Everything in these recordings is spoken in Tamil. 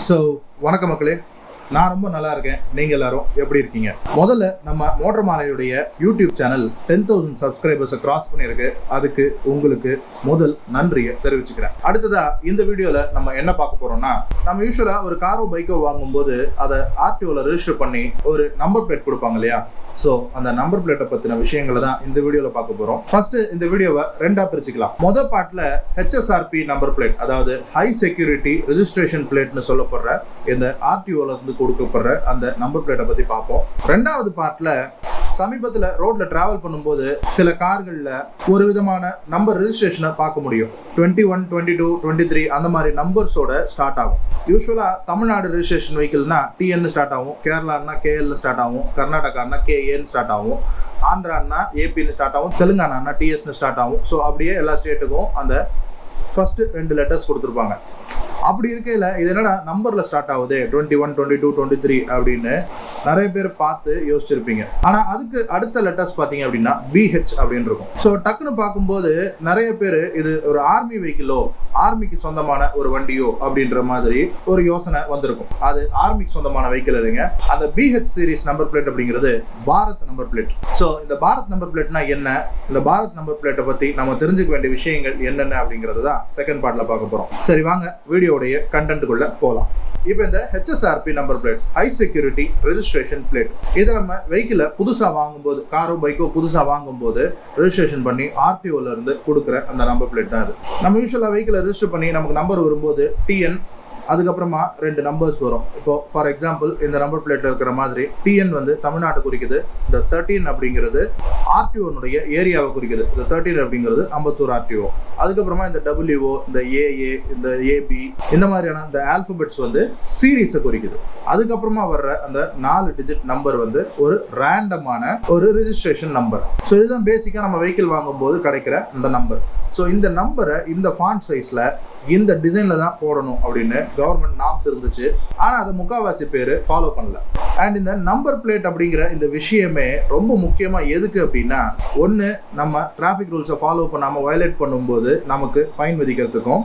ஸோ வணக்கம் மக்களே, நான் ரொம்ப நல்லா இருக்கேன். நீங்கள் எல்லாரும் எப்படி இருக்கீங்க? முதல்ல நம்ம மோட்டர் மாலையுடைய யூடியூப் சேனல் 10,000 சப்ஸ்கிரைபர்ஸை கிராஸ் பண்ணியிருக்கு. அதுக்கு உங்களுக்கு முதல் நன்றியை தெரிவிச்சுக்கிறேன். அடுத்ததா இந்த வீடியோவில் நம்ம என்ன பார்க்க போறோம்னா, நம்ம யூஸ்வலாக ஒரு காரோ பைக்கோ வாங்கும்போது அதை ஆர்டிஓவில் ரெஜிஸ்டர் பண்ணி ஒரு நம்பர் பிளேட் கொடுப்பாங்க இல்லையா? ஸோ அந்த நம்பர் பிளேட்டை பற்றின விஷயங்களை தான் இந்த வீடியோவில் பார்க்க போகிறோம். ஃபர்ஸ்ட் இந்த வீடியோவை ரெண்டாக பிரிச்சுக்கலாம். மொதல் பார்ட்டில் HSRP நம்பர் பிளேட், அதாவது ஹை செக்யூரிட்டி ரெஜிஸ்ட்ரேஷன் பிளேட்னு சொல்லப்படுற இந்த ஆர்டிஓல இருந்து கொடுக்கப்படுற அந்த நம்பர் பிளேட்டை பற்றி பார்ப்போம். ரெண்டாவது பார்ட்டில் சமீபத்தில் ரோட்ல டிராவல் பண்ணும்போது சில கார்களில் ஒரு விதமான நம்பர் ரெஜிஸ்ட்ரேஷனை பார்க்க முடியும். 21, 22, 23 அந்த மாதிரி நம்பர்ஸோட ஸ்டார்ட் ஆகும். யூஸ்வலாக தமிழ்நாடு ரெஜிஸ்ட்ரேஷன் வெஹிக்கிள்னா TN ஸ்டார்ட் ஆகும், கேரளான்னா KL ஸ்டார்ட் ஆகும், கர்நாடகான்னா KAன்னு ஸ்டார்ட் ஆகும், ஆந்திரான்னா APன்னு ஸ்டார்ட் ஆகும், தெலுங்கானான்னா TSன்னு ஸ்டார்ட் ஆகும். ஸோ அப்படியே எல்லா ஸ்டேட்டுக்கும் அந்த ஃபர்ஸ்ட் 2 லெட்டர்ஸ் கொடுத்துருப்பாங்க. அப்படி இருக்கையில் இது என்னடா நம்பரில் ஸ்டார்ட் ஆகுது 21, 22, 23 அப்படின்னு நிறைய பேர் பார்த்து யோசிச்சிருப்பீங்க. ஆனால் அதுக்கு அடுத்த லெட்டர்ஸ் பார்த்தீங்க அப்படின்னா BH அப்படின்னு இருக்கும். ஸோ டக்குன்னு பார்க்கும்போது நிறைய பேர் இது ஒரு ஆர்மி வெஹிக்கிளோ, ஆர்மிக்கு சொந்தமான ஒரு வண்டியோ அப்படின்ற மாதிரி ஒரு யோசனை வந்திருக்கும். அது ஆர்மிக்கு சொந்தமான வெஹிக்கிள் இல்லைங்க. அந்த BH சீரிஸ் நம்பர் பிளேட் அப்படிங்கிறது பாரத் நம்பர் பிளேட். ஸோ இந்த பாரத் நம்பர் பிளேட்னா என்ன, இந்த பாரத் நம்பர் பிளேட்டை பற்றி நம்ம தெரிஞ்சுக்க வேண்டிய விஷயங்கள் என்னென்ன அப்படிங்கிறது தான் செகண்ட் பார்ட்டில் பார்க்க போகிறோம். சரி வாங்க வீடியோடைய கண்டென்ட்டுக்குள்ள போகலாம். இப்போ இந்த HSRP number plate, high security registration plate, இதை நம்ம வெஹிக்கிளை புதுசாக வாங்கும்போது, காரோ பைக்கோ புதுசாக வாங்கும்போது ரெஜிஸ்ட்ரேஷன் பண்ணி RTOல இருந்து கொடுக்குற அந்த நம்பர் பிளேட் தான் அது. நம்ம யூஸ்வலாக வெஹிக்கிளை ரெஜிஸ்டர் பண்ணி நமக்கு நம்பர் வரும்போது TN, அதுக்கப்புறமா 2 நம்பர்ஸ் வரும். இப்போ ஃபார் எக்ஸாம்பிள் இந்த நம்பர் பிளேட்ல இருக்கிற மாதிரி TN வந்து தமிழ்நாட்டை குறிக்குது, இந்த 13 அப்படிங்கிறது RTOனுடைய ஏரியாவை குறிக்குது, இந்த 13 அப்படிங்கிறது அம்பத்தூர் RTO. அதுக்கப்புறமா இந்த WO, இந்த AA, இந்த AB இந்த மாதிரியான இந்த ஆல்பபெட்ஸ் வந்து சீரீஸை குறிக்குது. அதுக்கப்புறமா வர்ற அந்த 4 டிஜிட் நம்பர் வந்து ஒரு ரேண்டமான ஒரு ரெஜிஸ்ட்ரேஷன் நம்பர். ஸோ இதுதான் பேசிக்காக நம்ம வெஹிக்கிள் வாங்கும்போது கிடைக்கிற இந்த நம்பர். ஸோ இந்த நம்பரை இந்த ஃபாண்ட் சைஸில் இந்த டிசைனில் தான் போடணும் அப்படின்னு கவர்மெண்ட் நார்ம்ஸ் இருந்துச்சு. ஆனால் அதை முக்கால்வாசி பேர் ஃபாலோ பண்ணல. அண்ட் இந்த நம்பர் பிளேட் அப்படிங்கிற இந்த விஷயமே ரொம்ப முக்கியமாக எதுக்கு அப்படின்னா, ஒன்று நம்ம டிராஃபிக் ரூல்ஸை ஃபாலோ பண்ணாமல் வயலேட் பண்ணும்போது நமக்கு ஃபைன் விதிக்கிறதுக்கும்,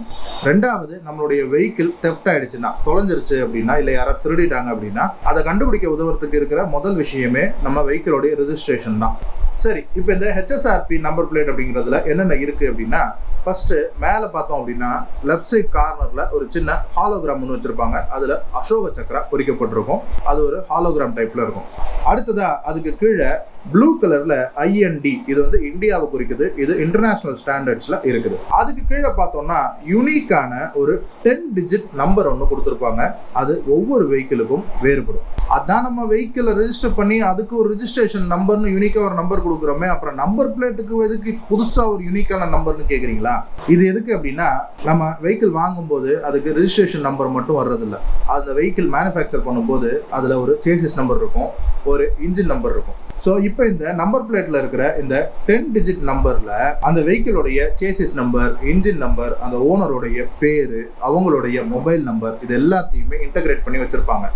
ரெண்டாவது நம்மளுடைய வெஹிக்கிள் தெஃப்ட் ஆயிடுச்சுன்னா, தொலைஞ்சிருச்சு அப்படின்னா, இல்லை யாராவது திருடிட்டாங்க அப்படின்னா அதை கண்டுபிடிக்க உதவுறதுக்கு இருக்கிற முதல் விஷயமே நம்ம வெஹிக்கிளோடைய ரெஜிஸ்ட்ரேஷன் தான். சரி, இப்போ இந்த HSRP நம்பர் பிளேட் அப்படிங்கிறதுல என்னென்ன இருக்குது அப்படின்னா, ஃபர்ஸ்ட் மேலே பார்த்தோம் அப்படின்னா லெஃப்ட் சைட் கார்னர்ல ஒரு சின்ன ஹாலோகிராம் ஒன்று வச்சிருப்பாங்க. அதில் அசோக சக்கரா பொறிக்கப்பட்டிருக்கும். அது ஒரு ஹாலோகிராம் டைப்ல இருக்கும். அடுத்ததா அதுக்கு கீழே ப்ளூ கலர்ல IND, இது வந்து இந்தியாவை குறிக்குது, இது இன்டர்நேஷனல் ஸ்டாண்டர்ட்ஸ்ல இருக்குது. அதுக்கு கீழே பார்த்தோம்னா யூனிக்கான ஒரு 10 டிஜிட் நம்பர் ஒன்று கொடுத்துருப்பாங்க. அது ஒவ்வொரு வெஹிக்கிளுக்கும் வேறுபடும். அதான் நம்ம வெஹிக்கிளை ரெஜிஸ்டர் பண்ணி அதுக்கு ஒரு ரெஜிஸ்ட்ரேஷன் நம்பர்னு யூனிக்கா ஒரு நம்பர் கொடுக்குறோமே, அப்புறம் நம்பர் பிளேட்டுக்கு எதுக்கு புதுசா ஒரு யூனிக்கான நம்பர்னு கேட்குறீங்களா? இது எதுக்கு அப்படின்னா, நம்ம வெஹிக்கிள் வாங்கும்போது அதுக்கு ரெஜிஸ்ட்ரேஷன் நம்பர் மட்டும் வர்றதில்ல. அந்த வெஹிக்கிள் மேனுஃபேக்சர் பண்ணும்போது அதில் ஒரு சேசிஸ் நம்பர் இருக்கும், ஒரு இன்ஜின் நம்பர் இருக்கும். ஸோ இப்போ இந்த நம்பர் பிளேட்ல இருக்கிற இந்த 10 டிஜிட் நம்பர்ல அந்த வெஹிக்கிளோடைய சேசிஸ் நம்பர், இன்ஜின் நம்பர், அந்த ஓனருடைய பேரு, அவங்களுடைய மொபைல் நம்பர், இது எல்லாத்தையுமே இன்டகிரேட் பண்ணி வச்சிருப்பாங்க.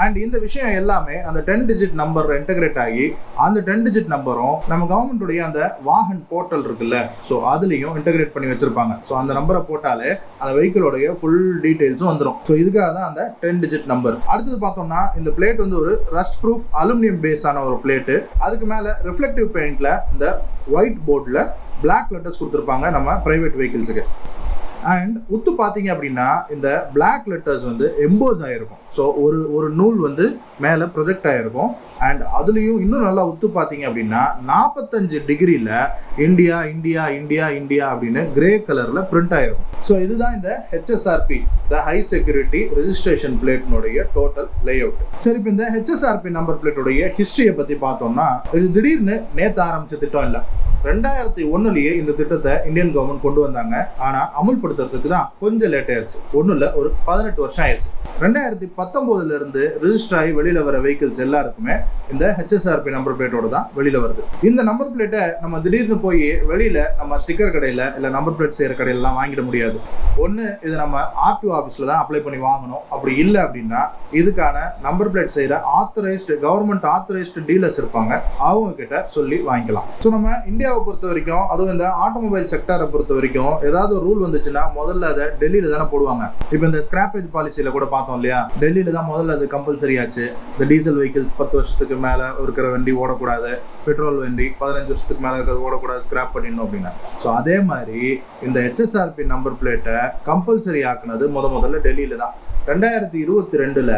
அண்ட் இந்த விஷயம் எல்லாமே அந்த 10 டிஜிட் நம்பர்ல இன்டகிரேட் ஆகி அந்த 10 டிஜிட் நம்பரும் நம்ம கவர்மெண்ட்டுடைய அந்த வாகன் போர்ட்டல் இருக்குல்ல, ஸோ அதுலேயும் இன்டகிரேட் பண்ணி வச்சிருப்பாங்க. ஸோ அந்த நம்பரை போட்டாலே அந்த வெஹிக்கிளோடைய ஃபுல் டீடைல்ஸும் வந்துடும். ஸோ இதுக்காக தான் அந்த 10 டிஜிட் நம்பர். அடுத்தது பார்த்தோம்னா இந்த பிளேட் வந்து ஒரு ரஸ்ட் ப்ரூஃப் அலுமினியம் பேஸான ஒரு பிளேட்டு. அதுக்கு மேலே ரிஃப்ளெக்டிவ் பெயிண்ட்ல இந்த ஒயிட் போர்டில் பிளாக் லெட்டர்ஸ் கொடுத்துருப்பாங்க நம்ம பிரைவேட் வெஹிக்கிள்ஸுக்கு. அண்ட் உத்து பார்த்தீங்க அப்படின்னா இந்த பிளாக் லெட்டர்ஸ் வந்து எம்போஸ் ஆகிருக்கும். ஸோ ஒரு நூல் வந்து மேலே ப்ரொஜெக்ட் ஆகிருக்கும். அண்ட் அதுலேயும் இன்னும் நல்லா உத்து பார்த்தீங்க அப்படின்னா 45 டிகிரியில் இந்தியா இந்தியா இந்தியா இந்தியா அப்படின்னு கிரே கலரில் பிரிண்ட் ஆகிருக்கும். ஸோ இதுதான் இந்த HSRP, the high security registration பிளேட்னுடைய டோட்டல் லே அவுட். சரி, இப்போ இந்த HSRP நம்பர் பிளேட்டுடைய ஹிஸ்ட்ரியை பற்றி பார்த்தோம்னா, இது திடீர்னு நேற்று ஆரம்பித்த திட்டம் இல்லை. 2001 இந்த திட்டத்தை இந்தியன் கவர்மெண்ட் கொண்டு வந்தாங்க. ஆனால் அமுல்படுத்துறதுக்கு தான் கொஞ்சம் லேட் ஆயிடுச்சு. ஒன்றும் இல்லை, ஒரு 18 வருஷம் ஆயிடுச்சு. 2019 இருந்து ரெஜிஸ்டர் ஆகி வெளியில வர வெஹிக்கிள்ஸ் எல்லாருக்குமே இந்த HSRP நம்பர் பிளேட்டோட தான் வெளியில வருது. இந்த நம்பர் பிளேட்டை நம்ம திடீர்னு போய் வெளியில நம்ம ஸ்டிக்கர் கடையில இல்ல நம்பர் பிளேட் செய்யற கடையிலாம் வாங்கிட முடியாது. ஒன்று இது நம்ம RTO ஆஃபீஸில் தான் அப்ளை பண்ணி வாங்கணும். அப்படி இல்லை அப்படின்னா இதுக்கான நம்பர் பிளேட் செய்கிற ஆத்தரைஸ்டு கவர்மெண்ட் ஆத்தரைஸ்டு டீலர்ஸ் இருப்பாங்க, அவங்க கிட்ட சொல்லி வாங்கிக்கலாம். ஸோ நம்ம இந்தியா இந்தியாவை பொறுத்த வரைக்கும், அதுவும் இந்த ஆட்டோமொபைல் செக்டாரை பொறுத்த வரைக்கும் ஏதாவது ஒரு ரூல் வந்துச்சுன்னா முதல்ல அதை டெல்லியில தானே போடுவாங்க. இப்போ இந்த ஸ்கிராப்பேஜ் பாலிசியில கூட பார்த்தோம் இல்லையா, டெல்லியில தான் முதல்ல அது கம்பல்சரி ஆச்சு. இந்த டீசல் வெஹிக்கிள்ஸ் 10 வருஷத்துக்கு மேல இருக்கிற வண்டி ஓடக்கூடாது, பெட்ரோல் வண்டி 15 வருஷத்துக்கு மேல இருக்கிறது ஓடக்கூடாது, ஸ்கிராப் பண்ணிடணும் அப்படின்னா. ஸோ அதே மாதிரி இந்த HSRP நம்பர் பிளேட்டை கம்பல்சரி ஆக்குனது முதல்ல டெல்லியில தான். 2022ல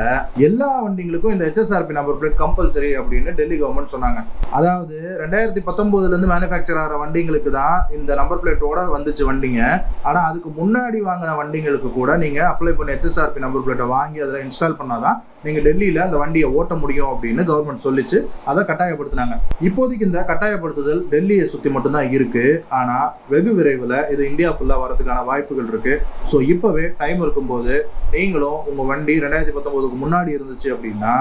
எல்லா வண்டிங்களுக்கும் இந்த HSRP நம்பர் பிளேட் கம்பல்சரி அப்படின்னு டெல்லி கவர்மெண்ட் சொன்னாங்க. அதாவது 2019ல இருந்து மேனுஃபேக்சர் ஆகிற வண்டிங்களுக்கு தான் இந்த நம்பர் பிளேட்டோட வந்துச்சு வண்டிங்க. ஆனா அதுக்கு முன்னாடி வாங்கின வண்டிங்களுக்கு கூட நீங்க அப்ளை பண்ணி HSRP நம்பர் பிளேட்டை வாங்கி அதில் இன்ஸ்டால் பண்ணாதான் நீங்க டெல்லியில அந்த வண்டியை ஓட்ட முடியும் அப்படின்னு கவர்மெண்ட் சொல்லிச்சு. அதை கட்டாயப்படுத்தினாங்க. இப்போதைக்கு இந்த கட்டாயப்படுத்துதல் டெல்லியை சுத்தி மட்டும்தான் இருக்கு. ஆனா வெகு விரைவில் இது இந்தியா ஃபுல்லா வரதுக்கான வாய்ப்புகள் இருக்கு. ஸோ இப்பவே டைம் இருக்கும்போது நீங்களும் உங்க வண்டி 2019க்கு முன்னாடி இருந்துச்சு அப்படின்னா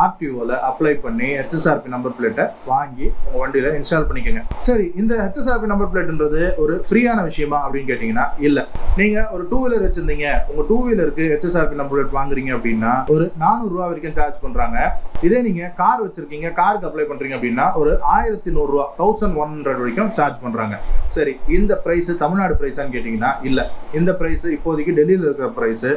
ஆர்டிஓல அப்ளை பண்ணி HSRP நம்பர் பிளேட்டை வாங்கி உங்க வண்டியில இன்ஸ்டால் பண்ணிக்கோங்க. சரி, இந்த HSRP நம்பர் பிளேட்ன்றது ஒரு ஃப்ரீயான விஷயமா அப்படின்னு கேட்டீங்கன்னா இல்ல. நீங்க ஒரு 2 வீலர் வச்சிருந்தீங்க, உங்க 2 வீலருக்கு HSRP நம்பர் பிளேட் வாங்குறீங்க அப்படின்னா ஒரு 400 ரூபா வரைக்கும் சார்ஜ் பண்றாங்க. இதே நீங்க கார் வச்சிருக்கீங்க, காருக்கு அப்ளை பண்றீங்க அப்படின்னா ஒரு 1100 ரூபா 1100 வரைக்கும் சார்ஜ் பண்றாங்க. சரி, இந்த பிரைஸ் தமிழ்நாடு பிரைஸான்னு கேட்டீங்கன்னா இல்ல. இந்த பிரைஸ் இப்போதைக்கு டெல்லியில இருக்கிற பிரைஸ்.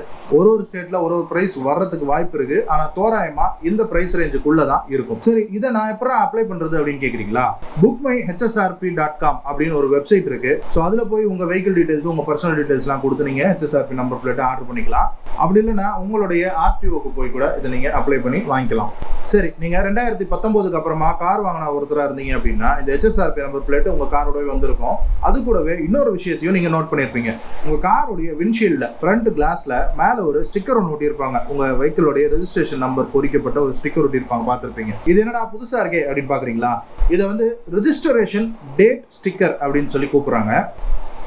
ஒரு ஸ்டேட்ல ஒரு பிரைஸ் வர்றதுக்கு வாய்ப்பு இருக்கு. ஆனா தோராயமா இந்த பிரைஸ் ரேஞ்சுக்குள்ள தான் இருக்கும். சரி, இதை நான் எப்படி அப்ளை பண்றது அப்படின்னு கேக்குறீங்களா? bookmyhsrp.com அப்படின்னு ஒரு வெப்சைட் இருக்கு. ஸோ அதுல போய் உங்க வெஹிக்கிள் டீடைல்ஸ், உங்க பர்சனல் டீடைல்ஸ்லாம் கொடுத்து நீங்க HSRP நம்பர் பிளேட் ஆர்டர் பண்ணிக்கலாம். அப்படி இல்லைன்னா உங்களுடைய ஆர்டிஓக்கு போய் கூட இதை நீங்க அப்ளை பண்ணி வாங்கிக்கலாம். சரி, நீங்க 2019க்கு அப்புறமா கார் வாங்கின ஒருத்தரா இருந்தீங்க அப்படின்னா இந்த HSRP நம்பர் பிளேட் உங்க காரோடவே வந்திருக்கும். அது கூடவே இன்னொரு விஷயத்தையும் நீங்க நோட் பண்ணிருப்பீங்க. உங்க காருடைய விண்ட்ஷீல்ட்ல ஃப்ரண்ட் கிளாஸ்ல மேல ஒரு ஸ்டிக்கர் ஒன்று ஒட்டியிருப்பாங்க. உங்க வெஹிக்கிளோடைய ரெஜிஸ்ட்ரேஷன் நம்பர் பொறிக்கப்பட்ட ஒரு ஸ்டிக்கர் ஒட்டியிருப்பாங்க, பார்த்திருப்பீங்க. இது என்னடா புதுசா இருக்கே அப்படின்னு பாக்குறீங்களா? இதை வந்து ரெஜிஸ்ட்ரேஷன் டேட் ஸ்டிக்கர் அப்படின்னு சொல்லி கூப்பிடுறாங்க.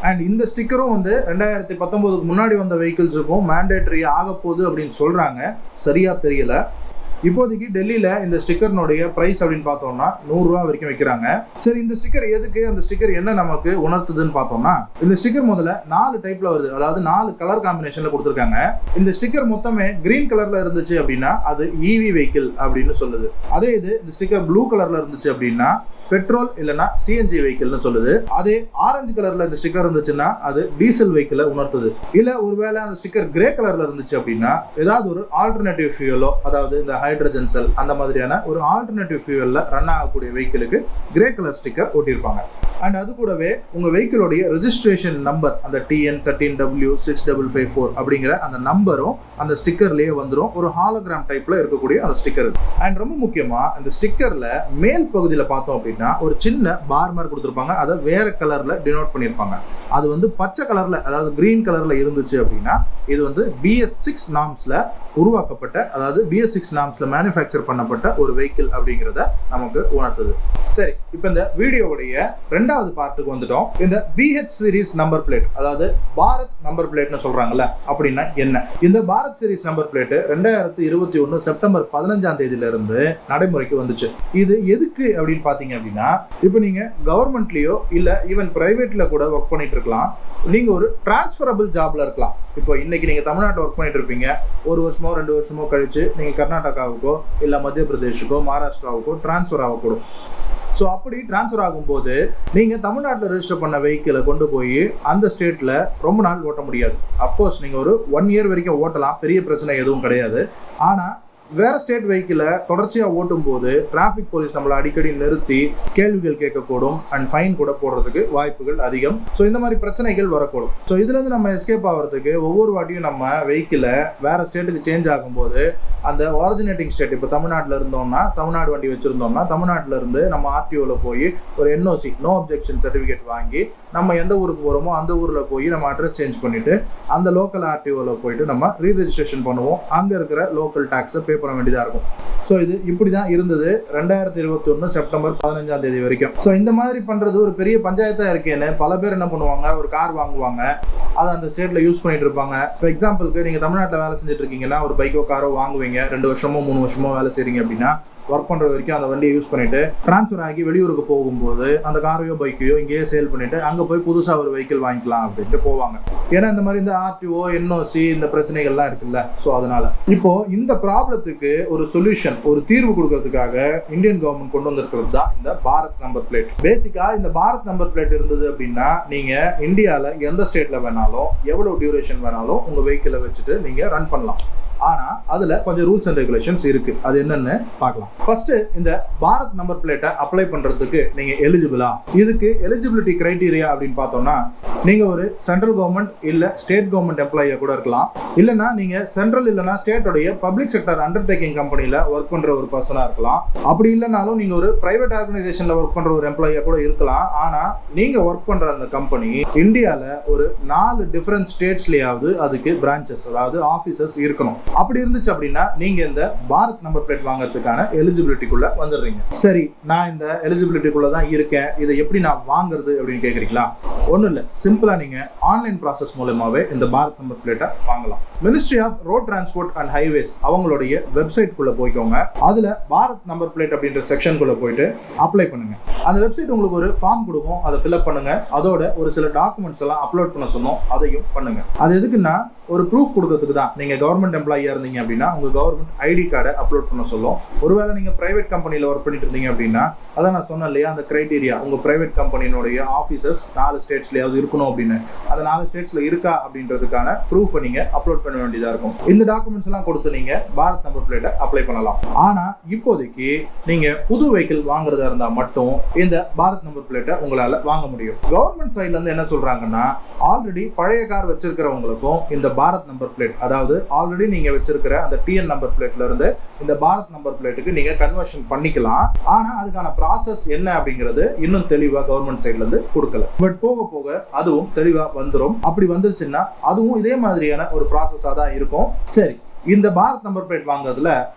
அண்ட் இந்த ஸ்டிக்கரும் வந்து 2019க்கு முன்னாடி வந்த வெஹிக்கிள்ஸுக்கும் மேண்டேட்டரி ஆக போகுது அப்படின்னு சொல்றாங்க. சரியா தெரியல. இப்போதைக்கு டெல்லியில இந்த ஸ்டிக்கர்னுடைய பிரைஸ் அப்படின்னு பார்த்தோம்னா 100 ரூபா வரைக்கும் வைக்கிறாங்க. சரி, இந்த ஸ்டிக்கர் எதுக்கு, அந்த ஸ்டிக்கர் என்ன நமக்கு உணர்த்துதுன்னு பார்த்தோம்னா, இந்த ஸ்டிக்கர் முதல்ல 4 டைப்ல வருது. அதாவது 4 கலர் காம்பினேஷன்ல கொடுத்துருக்காங்க. இந்த ஸ்டிக்கர் மொத்தமே கிரீன் கலர்ல இருந்துச்சு அப்படின்னா அது EV வெஹிக்கிள் அப்படின்னு சொல்லுது. அதே இது இந்த ஸ்டிக்கர் ப்ளூ கலர்ல இருந்துச்சு அப்படின்னா பெட்ரோல் இல்லைன்னா CNG வெஹிக்கிள்னு சொல்லுது. அதே ஆரஞ்சு கலர்ல இந்த ஸ்டிக்கர் இருந்துச்சுன்னா அது டீசல் வெஹிக்கிளை உணர்த்துது. இல்ல ஒருவேளை அந்த ஸ்டிக்கர் கிரே கலர்ல இருந்துச்சு அப்படின்னா ஏதாவது ஒரு ஆல்டர்னேட்டிவ் ஃபியூலோ, அதாவது இந்த ஹைட்ரஜன் செல் அந்த மாதிரியான ஒரு ஆல்டர்னேட்டிவ் ஃபியூவல்ல ரன் ஆகக்கூடிய வெஹிக்கிளுக்கு கிரே கலர் ஸ்டிக்கர் ஒட்டியிருப்பாங்க. அண்ட் அது கூடவே உங்க வெஹிக்கிளோடைய ரெஜிஸ்ட்ரேஷன் நம்பர், அந்த TN13W6554 அப்படிங்கிற அந்த நம்பரும் அந்த ஸ்டிக்கர்லயே வந்துடும். ஒரு ஹாலோகிராம் டைப்ல இருக்கக்கூடிய அந்த ஸ்டிக்கர். அண்ட் ரொம்ப முக்கியமா இந்த ஸ்டிக்கர்ல மேல் பகுதியில பார்த்தோம் அப்படின்னா ஒரு சின்ன பார் மாதிரி கொடுத்துருப்பாங்க. அதை வேற கலர்ல டினோட் பண்ணியிருப்பாங்க. அது வந்து பச்சை கலர்ல, அதாவது கிரீன் கலர்ல இருந்துச்சு அப்படின்னா இது வந்து BS6 நார்ம்ஸ்ல உருவாக்கப்பட்ட, அதாவது BS6 நார்ம்ஸ்ல மேனுஃபேக்சர் பண்ணப்பட்ட ஒரு வெஹிக்கிள் அப்படிங்கிறத நமக்கு உணர்த்துது. சரி, இப்போ இந்த வீடியோவுடைய 2வது பார்ட்டுக்கு வந்துட்டோம். இந்த BH சீரிஸ் நம்பர் பிளேட், அதாவது பாரத் நம்பர் பிளேட்னு சொல்றாங்கல்ல, அப்படின்னா என்ன? இந்த Bharat series number plate 2021 September 15ஆம் தேதியில இருந்து நடைமுறைக்கு வந்துச்சு. இது எதுக்கு அப்படின்னு பாத்தீங்க அப்படின்னா, இப்போ நீங்க கவர்மெண்ட்லயோ இல்ல ஈவன் பிரைவேட்ல கூட ஒர்க் பண்ணிட்டு இருக்கலாம். நீங்க ஒரு டிரான்ஸ்ஃபரபிள் ஜாப்ல இருக்கலாம். இப்போ இன்னைக்கு நீங்க தமிழ்நாட்டில் ஒர்க் பண்ணிட்டு இருப்பீங்க. 1 வருஷமோ 2 வருஷமோ கழிச்சு நீங்க கர்நாடகாவுக்கோ இல்ல மத்திய பிரதேஷுக்கோ மகாராஷ்டிராவுக்கோ டிரான்ஸ்ஃபர் ஆகக்கூடும். ஸோ அப்படி டிரான்ஸ்ஃபர் ஆகும்போது நீங்கள் தமிழ்நாட்டில் ரெஜிஸ்டர் பண்ண வெஹிக்கிளை கொண்டு போய் அந்த ஸ்டேட்டில் ரொம்ப நாள் ஓட்ட முடியாது. அஃப்கோர்ஸ் நீங்கள் ஒரு 1 இயர் வரைக்கும் ஓட்டலாம், பெரிய பிரச்சனை எதுவும் கிடையாது. ஆனால் வேற ஸ்டேட் வெஹிக்கிளை தொடர்ச்சியாக ஓட்டும் போது டிராஃபிக் போலீஸ் நம்மளை அடிக்கடி நிறுத்தி கேள்விகள் கேட்கக்கூடும் அண்ட் ஃபைன் கூட போடுறதுக்கு வாய்ப்புகள் அதிகம். ஸோ இந்த மாதிரி பிரச்சனைகள் வரக்கூடும். ஸோ இதுலேருந்து நம்ம எஸ்கேப் ஆகிறதுக்கு ஒவ்வொரு வாட்டியும் நம்ம வெஹிக்கிளை வேற ஸ்டேட்டுக்கு சேஞ்ச் ஆகும்போது அந்த ஒரிஜினேட்டிங் ஸ்டேட், இப்போ தமிழ்நாட்டில் இருந்தோம்னா தமிழ்நாடு வண்டி வச்சுருந்தோம்னா தமிழ்நாட்டில் இருந்து நம்ம ஆர்டிஓவில் போய் ஒரு NOC நோ அப்ஜெக்ஷன் சர்டிஃபிகேட் வாங்கி நம்ம எந்த ஊருக்கு போகிறோமோ அந்த ஊரில் போய் நம்ம அட்ரஸ் சேஞ்ச் பண்ணிவிட்டு அந்த லோக்கல் ஆர்டிஓவில் போயிட்டு நம்ம ரீரெஜிஸ்ட்ரேஷன் பண்ணுவோம். அங்கே இருக்கிற லோக்கல் டேக்ஸை பே பண்ண வேண்டியதாக இருக்கும். ஸோ இது இப்படி தான் இருந்தது 2021 செப்டம்பர் 15ஆம் தேதி வரைக்கும். ஸோ இந்த மாதிரி பண்ணுறது ஒரு பெரிய பஞ்சாயத்தாக இருக்கேன்னு பல பேர் என்ன பண்ணுவாங்க, ஒரு கார் வாங்குவாங்க, அதை அந்த ஸ்டேட்டில் யூஸ் பண்ணிட்டு இருப்பாங்க. இப்போ எக்ஸாம்பிளுக்கு நீங்கள் தமிழ்நாட்டில் வேலை செஞ்சுட்டு இருக்கீங்கன்னா ஒரு பைக்கோ காரோ வாங்குவீங்க. 2 வருஷமோ 3 வருஷமோ வேலை செய்கிறீங்க அப்படின்னா ஒர்க் பண்ணுற வரைக்கும் அந்த வண்டியை யூஸ் பண்ணிட்டு டிரான்ஸ்ஃபர் ஆகி வெளியூருக்கு போகும்போது அந்த காரையோ பைக்கையோ இங்கேயே சேல் பண்ணிட்டு அங்கே போய் புதுசாக ஒரு வெஹிக்கிள் வாங்கிக்கலாம் அப்படின்ட்டு போவாங்க. ஏன்னா இந்த மாதிரி இந்த ஆர்டிஓ NOC இந்த பிரச்சனைகள்லாம் இருக்குல்ல. ஸோ அதனால இப்போ இந்த ப்ராப்ளத்தை ப்ராப்ளத்துக்கு ஒரு சொல்யூஷன், ஒரு தீர்வு கொடுக்கறதுக்காக இந்தியன் கவர்மெண்ட் கொண்டு வந்திருக்கிறது தான் இந்த பாரத் நம்பர் பிளேட். பேசிக்கா இந்த பாரத் நம்பர் பிளேட் இருந்தது அப்படின்னா நீங்க இந்தியால எந்த ஸ்டேட்ல வேணாலும் எவ்வளவு டியூரேஷன் வேணாலும் உங்க வெஹிக்கிளை வச்சுட்டு நீங்க ரன் பண்ணலாம். ஆனா அதுல கொஞ்சம் ரூல்ஸ் அண்ட் ரெகுலேஷன்ஸ் இருக்கு. அது என்னன்னு பார்க்கலாம். ஃபர்ஸ்ட், இந்த பாரத் நம்பர் பிளேட்டை அப்ளை பண்றதுக்கு நீங்க எலிஜிபிளா? இதுக்கு எலிஜிபிலிட்டி கிரைட்டீரியா அப்படின்னு பார்த்தோம்னா, நீங்க ஒரு சென்ட்ரல் கவர்மெண்ட் இல்ல ஸ்டேட் கவர்மெண்ட் எம்ப்ளாயியா கூட இருக்கலாம். இல்லைன்னா நீங்க சென்ட்ரல் இல்லைன்னா ஸ்டேட்டோடைய பப்ளிக் செக்டர் அண்டர்டேக்கிங் கம்பெனில ஒர்க் பண்ற ஒரு பர்சனா இருக்கலாம். அப்படி இல்லைனாலும் நீங்க ஒரு பிரைவேட் ஆர்கனைசேஷன்ல ஒர்க் பண்ற ஒரு எம்ப்ளாயியா கூட இருக்கலாம். ஆனா நீங்க ஒர்க் பண்ற அந்த கம்பெனி இந்தியால ஒரு 4 டிஃபரெண்ட் ஸ்டேட்ஸ்லயாவது அதுக்கு பிரான்ச்சஸ், அதாவது ஆபீசஸ் இருக்கணும். அப்படி இருந்துச்சு அப்படின்னா நீங்க இந்த பாரத் நம்பர் பிளேட் வாங்குறதுக்கான எலிஜிபிலிட்டிக்குள்ள வந்துடுறீங்க. சரி, நான் இந்த எலிஜிபிலிட்டிக்குள்ள தான் இருக்கேன், இதை எப்படி நான் வாங்குறது அப்படின்னு கேக்குறீங்களா? ஒன்றும் இல்லை, சிம்பிளா நீங்க ஆன்லைன் ப்ராசஸ் மூலமாவே இந்த பாரத் நம்பர் பிளேட்டை வாங்கலாம். Ministry of road transport and highways அவங்களுடைய வெப்சைட் குள்ள போய்க்கோங்க. அதுல பாரத் நம்பர் பிளேட் அப்படின்ற செக்ஷனுக்குள்ள போயிட்டு அப்ளை பண்ணுங்க. அந்த வெப்சைட் உங்களுக்கு ஒரு ஃபார்ம் கொடுக்கும், அதை ஃபில்அப் பண்ணுங்க. அதோட ஒரு சில டாக்குமெண்ட்ஸ் எல்லாம் அப்லோட் பண்ண சொன்னோம், அதையும் பண்ணுங்க. அது எதுக்குன்னா ஒரு ப்ரூஃப் கொடுக்கறதுக்கு தான். நீங்க கவர்மெண்ட் எம்ப்ளாயியா இருந்தீங்க அப்படின்னா உங்க கவர்மெண்ட் ஐடி கார்டை அப்லோட் பண்ண சொல்லும். ஒருவேளை நீங்க பிரைவேட் கம்பெனில ஒர்க் பண்ணிட்டு இருந்தீங்க அப்படின்னா, அதான் நான் சொன்னேன் இல்லையா, அந்த கிரைட்டீரியா, உங்க பிரைவேட் கம்பெனியோடைய ஆஃபீஸர்ஸ் 4 ஸ்டேட்ஸ்லயாவது இருக்கணும் அப்படின்னு. அந்த 4 ஸ்டேட்ஸ்ல இருக்கா அப்படின்றதுக்கான ப்ரூஃபை நீங்க அப்லோட் பண்ண வேண்டியதா இருக்கும். இந்த டாக்குமெண்ட்ஸ் எல்லாம் கொடுத்து நீங்க பாரத் நம்பர் பிளேட்டை அப்ளை பண்ணலாம். ஆனா இப்போதைக்கு நீங்க புது வெஹிக்கிள் வாங்குறதா இருந்தா மட்டும் இந்த பாரத் நம்பர் பிளேட்டை உங்களால வாங்க முடியும். கவர்மெண்ட் சைட்ல இருந்து என்ன சொல்றாங்கன்னா, ஆல்ரெடி பழைய கார் வச்சிருக்கிறவங்களுக்கும் இந்த பாரத் நம்பர் பிளேட், அதாவது ஆல்ரெடி நீங்க வச்சிருக்கிற அந்த டிஎன் நம்பர் பிளேட்ல இருந்து இந்த பாரத் நம்பர் பிளேட்டுக்கு நீங்க கன்வர்ஷன் பண்ணிக்கலாம். ஆனா அதுக்கான ப்ராசஸ் என்ன அப்படிங்கிறது இன்னும் தெளிவா கவர்மெண்ட் சைட்ல இருந்து கொடுக்கல. பட் போக போக அதுவும் தெளிவா வந்துடும். அப்படி வந்துருச்சுன்னா அதுவும் இதே மாதிரியான ஒரு ப்ராசஸா தான் இருக்கும். சரி, இந்த பாரத் நம்பர் பிளேட் வாங்குறதுல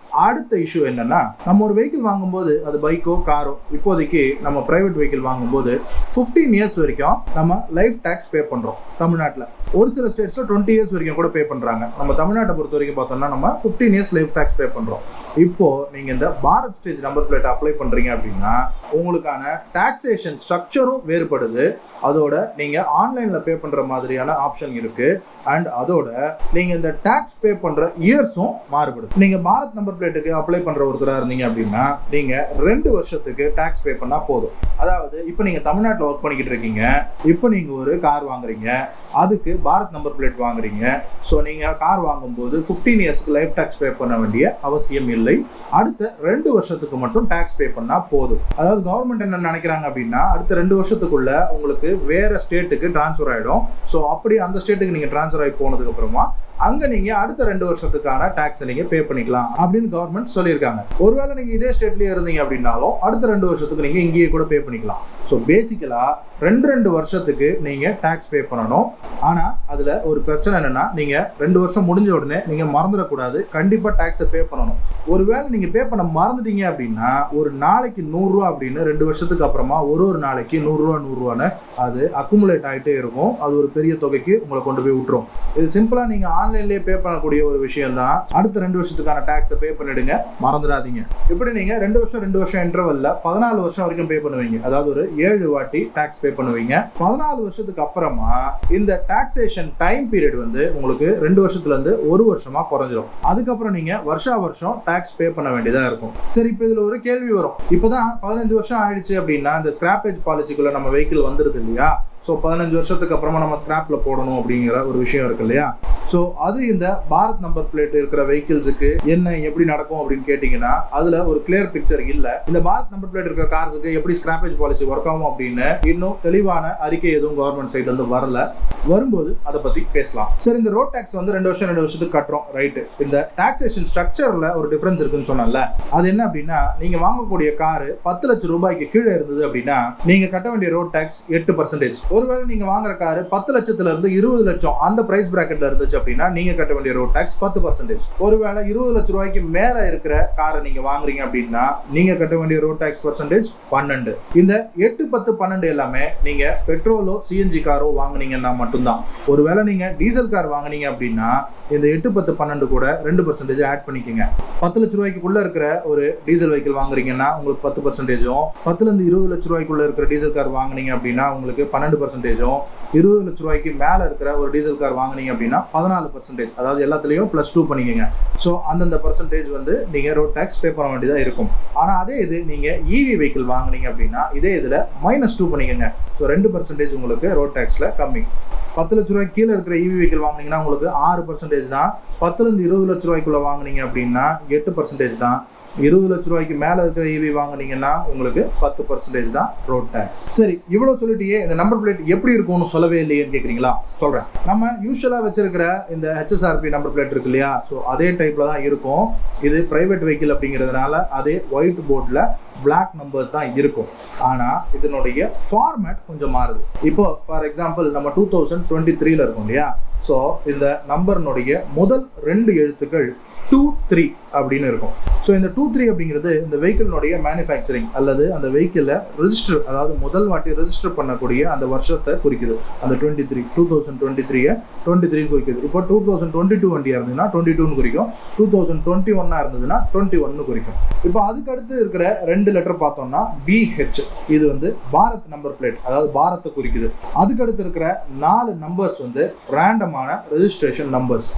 அடுத்த இஷ்யூ என்னன்னா, நம்ம ஒரு வெஹிக்கிள் வாங்கும்போது அது பைக்கோ காரோ, இப்போதைக்கு நம்ம பிரைவேட் வெஹிக்கிள் வாங்கும்போது 15 இயர்ஸ் வரைக்கும் நம்ம லைஃப் டாக்ஸ் பே பண்றோம் தமிழ்நாட்டில். ஒரு சில ஸ்டேட்ஸ்ல 20 இயர்ஸ் வரைக்கும் கூட பே பண்றாங்க. நம்ம தமிழ்நாட்டை பொறுத்த வரைக்கும் பார்த்தோம்னா நம்ம 15 இயர்ஸ் லைஃப் டாக்ஸ் பே பண்றோம். இப்போ நீங்க இந்த Bharat stage number plate apply பண்றீங்க அப்படின்னா உங்களுக்கான டாக்ஸேஷன் ஸ்ட்ரக்சரும் வேறுபடுது. அதோட நீங்க ஆன்லைன்ல பே பண்ற மாதிரியான ஆப்ஷன் இருக்கு. அண்ட் அதோட நீங்க இந்த டாக்ஸ் பே பண்ற இயர்ஸும் மாறுபடுது. நீங்க பாரத் நம்பர் பிளேட்டுக்கு அப்ளை பண்ற ஒருத்தரா இருந்தீங்க அப்படின்னா நீங்க 2 வருஷத்துக்கு டாக்ஸ் பே பண்ணா போதும். அதாவது இப்போ நீங்க தமிழ்நாட்டில் ஒர்க் பண்ணிக்கிட்டு இருக்கீங்க, இப்போ நீங்க ஒரு கார் வாங்குறீங்க, அதுக்கு பாரத் நம்பர் பிளேட் வாங்குறீங்க. ஸோ நீங்க கார் வாங்கும்போது 15 இயர்ஸ்க்கு லைஃப் டாக்ஸ் பே பண்ண வேண்டிய அவசியம் இல்லை. அடுத்த 2 வருஷத்துக்கு மட்டும் டாக்ஸ் பே பண்ணா போதும். அதாவது கவர்மெண்ட் என்ன நினைக்கிறாங்க அப்படின்னா, அடுத்த 2 வருஷத்துக்குள்ள உங்களுக்கு வேற ஸ்டேட்டுக்கு டிரான்ஸ்ஃபர் ஆயிடும். ஸோ அப்படி அந்த ஸ்டேட்டுக்கு நீங்க டிரான்ஸ்ஃபர் ஆகி போனதுக்கு அப்புறமா அங்க நீங்க அடுத்த 2 வருஷத்துக்கான டாக்ஸ் நீங்க பே பண்ணிக்கலாம் அப்படின்னு கவர்மெண்ட் சொல்லியிருக்காங்க. ஒருவேளை நீங்க இதே ஸ்டேட்லயே இருந்தீங்க அப்படின்னாலும் அடுத்த 2 வருஷத்துக்கு நீங்க இங்கேயே கூட பே பண்ணிக்கலாம். ஸோ பேசிக்கலா 2 வருஷத்துக்கு நீங்க டாக்ஸ் பே பண்ணணும். ஆனா அதுல ஒரு பிரச்சனை என்னன்னா, நீங்க 2 வருஷம் முடிஞ்ச உடனே நீங்க மறந்துடக்கூடாது, கண்டிப்பா டாக்ஸை பே பண்ணணும். ஒருவேளை நீங்க பே பண்ண மறந்துட்டீங்க அப்படின்னா ஒரு நாளைக்கு 100 ரூபா அப்படின்னு 2 வருஷத்துக்கு அப்புறமா ஒரு நாளைக்கு 100 ரூபா 100 ரூபான்னு அது அக்குமுலேட் ஆகிட்டே இருக்கும். அது ஒரு பெரிய தொகைக்கு உங்களை கொண்டு போய் விட்டுரும். இது சிம்பிளா நீங்க ஆன்லைன்லயே பே பண்ணக்கூடிய ஒரு விஷயம் தான். அடுத்த 2 வருஷத்துக்கான டாக்ஸை பே பண்ணிடுங்க, மறந்துடாதீங்க. இப்படி நீங்க 2 வருஷம் இன்டர்வல்ல 14 வருஷம் வரைக்கும் பே பண்ணுவீங்க. அதாவது ஒரு 7 வாட்டி டாக்ஸ் பே பண்ணுவீங்க. 14 வருஷத்துக்கு அப்புறமா இந்த டாக்ஸேஷன் டைம் பீரியட் வந்து உங்களுக்கு 2 வருஷத்துல இருந்து 1 வருஷமா குறைஞ்சிரும். அதுக்கப்புறம் நீங்க வருஷம் டாக்ஸ் பே பண்ண வேண்டியதா இருக்கும். சரி, இப்போ இதுல ஒரு கேள்வி வரும். இப்பதான் 15 வருஷம் ஆயிடுச்சு அப்படின்னா இந்த ஸ்கிராப்பேஜ் பாலிசிக்குள்ள நம்ம வெஹிக்கிள் வந்துருது இல்லையா? ஸோ 15 வருஷத்துக்கு அப்புறமா நம்ம ஸ்கிராப்ல போடணும் அப்படிங்கிற ஒரு விஷயம் இருக்கு இல்லையா? ஸோ அது இந்த பாரத் நம்பர் பிளேட் இருக்கிற வெஹிக்கிள்ஸுக்கு என்ன எப்படி நடக்கும் அப்படின்னு கேட்டீங்கன்னா அதுல ஒரு கிளியர் பிக்சர் இல்ல. இந்த பாரத் நம்பர் பிளேட் இருக்கிற கார்ஸுக்கு எப்படி ஸ்கிராப்பேஜ் பாலிசி ஒர்க் ஆகும் அப்படின்னு இன்னும் தெளிவான அறிக்கை எதுவும் கவர்மெண்ட் சைட்ல இருந்து வரல. வரும்போது அதை பத்தி பேசலாம். சரி, இந்த ரோட் டாக்ஸ் வந்து 2 வருஷத்துக்கு கட்டுறோம், ரைட்டு. இந்த டாக்ஸேஷன் ஸ்ட்ரக்சர்ல ஒரு டிஃபரன்ஸ் இருக்குன்னு சொன்னல, அது என்ன அப்படின்னா, நீங்க வாங்கக்கூடிய காரு 10 லட்சம் ரூபாய்க்கு கீழே இருந்தது அப்படின்னா நீங்க கட்ட வேண்டிய ரோட் டாக்ஸ் 8%. ஒருவேளை நீங்க வாங்குற காரு 10 லட்சத்துல இருந்து 20 லட்சம் அந்த பிரைஸ் பிராக்கெட்ல இருந்துச்சு அப்படின்னா நீங்க கட்ட வேண்டிய ரோட் டாக்ஸ் 10%. ஒருவேளை 20 லட்சம் ரூபாய்க்கு மேல இருக்கிற காரை நீங்க வாங்குறீங்க அப்படின்னா நீங்க கட்ட வேண்டிய ரோட் டாக்ஸ் பர்சன்டேஜ் 12. இந்த 8, 10, 12 எல்லாமே நீங்க பெட்ரோலோ சிஎன்ஜி காரோ வாங்குனீங்கன்னா மட்டும்தான். ஒருவேளை நீங்க டீசல் கார் வாங்குனீங்க அப்படின்னா இந்த 8, 10, 12 கூட 2% ஆட் பண்ணிக்கோங்க. 10 லட்சம் ரூபாய்க்குள்ள இருக்கிற ஒரு டீசல் வெஹிக்கிள் வாங்குறீங்கன்னா உங்களுக்கு 10%, 10ல இருந்து 20 லட்சம் ரூபாய்க்குள்ள இருக்கிற டீசல் கார் வாங்குனீங்க அப்படின்னா உங்களுக்கு 12% 12%, 20 லட்ச ரூபாய்க்கு மேலே இருக்கிற ஒரு டீசல் கார் வாங்கினீங்க அப்படின்னா 14%. அதாவது எல்லாத்துலேயும் +2 பண்ணிக்கோங்க. ஸோ அந்தந்த பர்சன்டேஜ் வந்து நீங்கள் ரோட் டேக்ஸ் பே பண்ண வேண்டியதாக இருக்கும். ஆனால் அதே இது நீங்கள் இவி வெஹிக்கிள் வாங்கினீங்க அப்படின்னா இதே இதில் -2 பண்ணிக்கோங்க. ஸோ 2% உங்களுக்கு ரோட் டேக்ஸில் கம்மி. 10 லட்ச ரூபாய்க்கு கீழே இருக்கிற இவி வெஹிக்கிள் வாங்கினீங்கன்னா உங்களுக்கு 6% தான். 10லேருந்து 20 லட்ச ரூபாய்க்குள்ள வாங்கினீங்க அப்படின்னா 8% தான். 20 லட்ச ரூபாய்க்கு மேலே இருக்கிற இவி வாங்கினீங்கன்னா உங்களுக்கு 10% தான் ரோட் டேக்ஸ். சரி, இவ்வளோ சொல்லிட்டியே, இந்த நம்பர் பிளேட் எப்படி இருக்கும்னு சொல்லவே இல்லையேன்னு கேட்குறீங்களா? சொல்கிறேன். நம்ம யூஸ்வலாக வச்சிருக்கிற இந்த HSRP நம்பர் பிளேட் இருக்கு இல்லையா? ஸோ அதே டைப்பில் தான் இருக்கும். இது ப்ரைவேட் வெஹிக்கிள் அப்படிங்கிறதுனால அதே ஒயிட் போர்டில் பிளாக் நம்பர்ஸ் தான் இருக்கும். ஆனால் இதனுடைய ஃபார்மேட் கொஞ்சம் மாறுது. இப்போ ஃபார் எக்ஸாம்பிள் நம்ம 2023 இருக்கும் இல்லையா? ஸோ இந்த நம்பர்னுடைய முதல் 2 எழுத்துக்கள் 23 அப்படின்னு இருக்கும். ஸோ இந்த 23 அப்படிங்கிறது இந்த வெஹிக்கிளினுடைய மேனுஃபேக்சரிங் அல்லது அந்த வெஹிக்கிளை ரெஜிஸ்டர், அதாவது முதல் வாட்டி ரெஜிஸ்டர் பண்ணக்கூடிய அந்த வருஷத்தை குறிக்குது. அந்த 2023 குறிக்குது. இப்போ 2022 வண்டியாக இருந்ததுன்னா 22ன்னு குறிக்கும். 2021 இருந்ததுன்னா 21ன்னு குறிக்கும். இப்போ அதுக்கு அடுத்து இருக்கிற 2 லெட்டர் பார்த்தோம்னா BH, இது வந்து பாரத் நம்பர் பிளேட், அதாவது பாரத்தை குறிக்குது. அதுக்கு அடுத்து இருக்கிற 4 நம்பர்ஸ் வந்து ரேண்டமான ரெஜிஸ்ட்ரேஷன் நம்பர்ஸ்.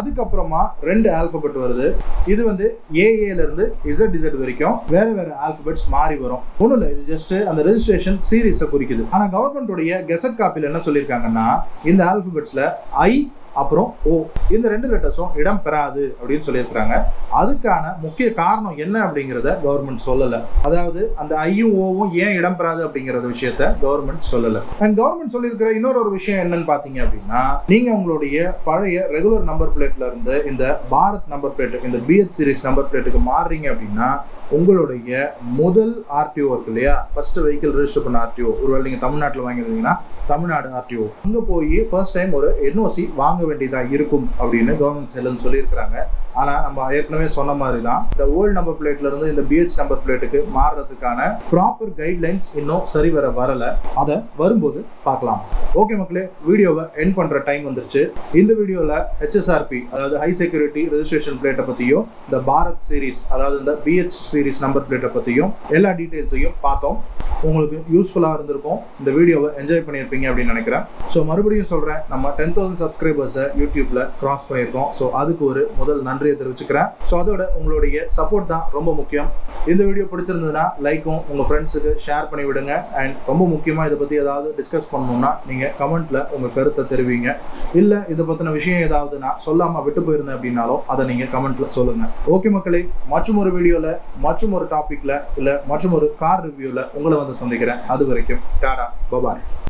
அதுக்கப்புறமா 2 ஆல்பபெட் வருது. இது வந்து AA இருந்து ZZ வரைக்கும் வேற வேற ஆல்பபெட்ஸ் மாறி வரும். ஒன்றும் இல்லை, இது ஜஸ்ட் அந்த ரெஜிஸ்ட்ரேஷன் சீரீஸை குறிக்குது. ஆனால் கவர்மெண்டோடைய கெசட் காப்பியில் என்ன சொல்லியிருக்காங்கன்னா இந்த ஆல்பபெட்ஸ்ல I அப்புறம் O இந்த 2 லெட்டர்ஸும் இடம் பெறாது அப்படின்னு சொல்லியிருக்கிறாங்க. அதுக்கான முக்கிய காரணம் என்ன அப்படிங்கிறத கவர்மெண்ட் சொல்லலை. அதாவது அந்த ஐயும் ஓவும் ஏன் இடம் பெறாது அப்படிங்கிற விஷயத்த கவர்மெண்ட் சொல்லலை. அண்ட் கவர்மெண்ட் சொல்லியிருக்கிற இன்னொரு விஷயம் என்னன்னு பார்த்தீங்க அப்படின்னா, நீங்க உங்களுடைய பழைய ரெகுலர் நம்பர் பிளேட்ல இருந்து இந்த பாரத் நம்பர் பிளேட், இந்த BH சீரிஸ் நம்பர் பிளேட்டுக்கு மாறுறீங்க அப்படின்னா உங்களுடைய முதல் RTO இருக்கு இல்லையா, ஃபர்ஸ்ட் வெஹிக்கிள் ரெஜிஸ்டர் பண்ண RTO, ஒருவேளை நீங்க தமிழ்நாட்டில் வாங்கியிருந்தீங்கன்னா தமிழ்நாடு RTO, அங்கே போய் ஃபர்ஸ்ட் டைம் ஒரு NOC வாங்க வேண்டியதாக இருக்கும் அப்படின்னு கவர்மெண்ட் சைட்லன்னு சொல்லியிருக்கிறாங்க. ஆனால் நம்ம ஏற்கனவே சொன்ன மாதிரி தான் இந்த ஓல்டு நம்பர் பிளேட்ல இருந்து இந்த BH நம்பர் பிளேட்டுக்கு மாறுறதுக்கான ப்ராப்பர் கைட்லைன்ஸ் இன்னும் சரிவர வரல. அதை வரும்போது பார்க்கலாம். ஓகே மக்களே, வீடியோவை எண்ட் பண்ற டைம் வந்துருச்சு. இந்த வீடியோவில் HSRP, அதாவது ஹை செக்யூரிட்டி ரெஜிஸ்ட்ரேஷன் பிளேட்டை பற்றியும் இந்த பாரத் சீரிஸ், அதாவது இந்த BH சீரிஸ் நம்பர் பிளேட்டை பற்றியும் எல்லா டீட்டெயில்ஸையும் பார்த்தோம். உங்களுக்கு யூஸ்ஃபுல்லாக இருந்திருக்கும். இந்த வீடியோவை என்ஜாய் பண்ணியிருப்பீங்க அப்படின்னு நினைக்கிறேன். ஸோ மறுபடியும் சொல்கிறேன், நம்ம 10,000 சப்ஸ்கிரைபர்ஸை யூடியூப்ல கிராஸ் பண்ணியிருக்கோம். ஸோ அதுக்கு ஒரு முதல் நன்றியை தெரிவிச்சுக்கிறேன். ஸோ அதோட உங்களுடைய சப்போர்ட் தான் ரொம்ப முக்கியம். இந்த வீடியோ பிடிச்சிருந்ததுன்னா லைக்கும் உங்கள் ஃப்ரெண்ட்ஸுக்கு ஷேர் பண்ணி விடுங்க. அண்ட் ரொம்ப முக்கியமாக இதை பற்றி ஏதாவது டிஸ்கஸ் பண்ணணும்னா நீங்கள் கமெண்ட்ல உங்கள் கருத்தை தெரிவிங்க. இல்லை இதை பற்றின விஷயம் ஏதாவது நான் சொல்லாமல் விட்டு போயிருந்தேன் அப்படின்னாலும் அதை நீங்கள் கமெண்ட்ல சொல்லுங்கள். ஓகே மக்களே, மற்றும் ஒரு வீடியோவில், மற்றும் ஒரு டாப்பிக்கில், இல்லை மற்றும் ஒரு கார் ரிவ்யூவில் உங்களை வந்து சந்திக்கிறேன். அது வரைக்கும் டாடா, பபாய்.